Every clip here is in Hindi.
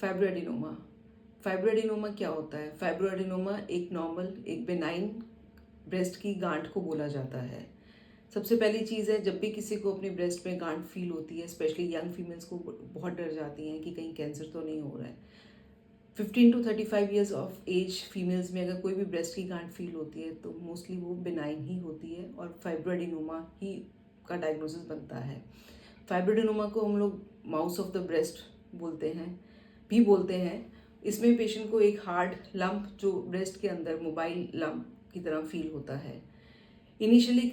फाइब्रोएडिनोमा। फाइब्रोएडिनोमा क्या होता है? फाइब्रोएडिनोमा एक नॉर्मल, एक बेनाइन ब्रेस्ट की गांठ को बोला जाता है। सबसे पहली चीज़ है, जब भी किसी को अपनी ब्रेस्ट में गांठ फील होती है, स्पेशली यंग फीमेल्स को बहुत डर जाती हैं कि कहीं कैंसर तो नहीं हो रहा है। 15 to 35 years of age females में अगर कोई भी ब्रेस्ट की गांठ फील होती है तो मोस्टली वो बिनाइन ही होती है और फाइब्रोएडिनोमा ही का डायग्नोसिस बनता है। फाइब्रोएडिनोमा को हम लोग माउस ऑफ द ब्रेस्ट बोलते हैं। इसमें पेशेंट को एक हार्ड लंप जो ब्रेस्ट के अंदर मोबाइल लंप की तरह फील होता है। इनिशियली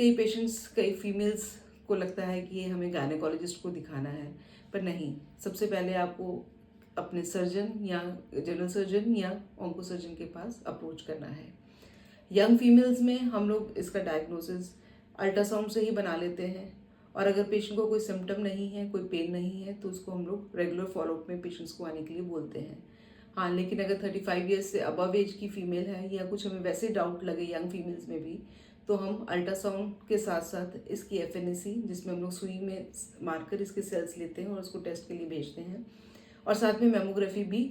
कई फीमेल्स को लगता है कि ये हमें गायनेकोलॉजिस्ट को दिखाना है, पर नहीं। सबसे पहले आपको अपने सर्जन या जनरल सर्जन या ऑन्को सर्जन के पास अप्रोच करना है। यंग फीमेल्स में हम लोग इसका डायग्नोसिस अल्ट्रासाउंड से ही बना लेते हैं, और अगर पेशेंट को कोई सिम्टम नहीं है, कोई पेन नहीं है, तो उसको हम लोग रेगुलर फॉलोअप में पेशेंट्स को आने के लिए बोलते हैं। हाँ, लेकिन अगर 35 ईयर्स से अबव एज की फीमेल है या कुछ हमें वैसे डाउट लगे यंग फीमेल्स में भी, तो हम अल्ट्रासाउंड के साथ साथ इसकी एफएनएसी, जिसमें हम लोग सुई में मारकर इसके सेल्स लेते हैं और उसको टेस्ट के लिए भेजते हैं, और साथ में मेमोग्राफी भी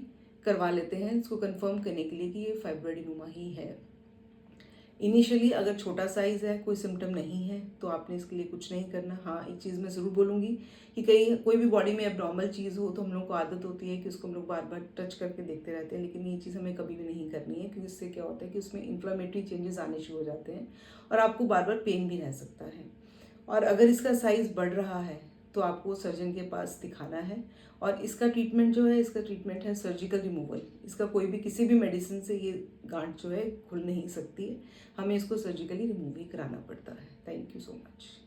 करवा लेते हैं इसको कंफर्म करने के लिए कि ये फाइब्रोएडिनोमा ही है। इनिशियली अगर छोटा साइज़ है, कोई सिम्टम नहीं है, तो आपने इसके लिए कुछ नहीं करना। हाँ, एक चीज़ मैं ज़रूर बोलूँगी कि कोई भी बॉडी में एब्नॉर्मल चीज़ हो तो हम लोग को आदत होती है कि उसको हम लोग बार बार टच करके देखते रहते हैं, लेकिन ये चीज़ हमें कभी भी नहीं करनी है, क्योंकि इससे क्या होता है कि उसमें इन्फ्लेमेटरी चेंजेस आने शुरू हो जाते हैं और आपको बार बार पेन भी रह सकता है। और अगर इसका साइज़ बढ़ रहा है तो आपको सर्जन के पास दिखाना है, और इसका ट्रीटमेंट है सर्जिकल रिमूवल। इसका कोई भी किसी भी मेडिसिन से ये गांठ जो है खुल नहीं सकती है, हमें इसको सर्जिकली रिमूव ही कराना पड़ता है। Thank you so much.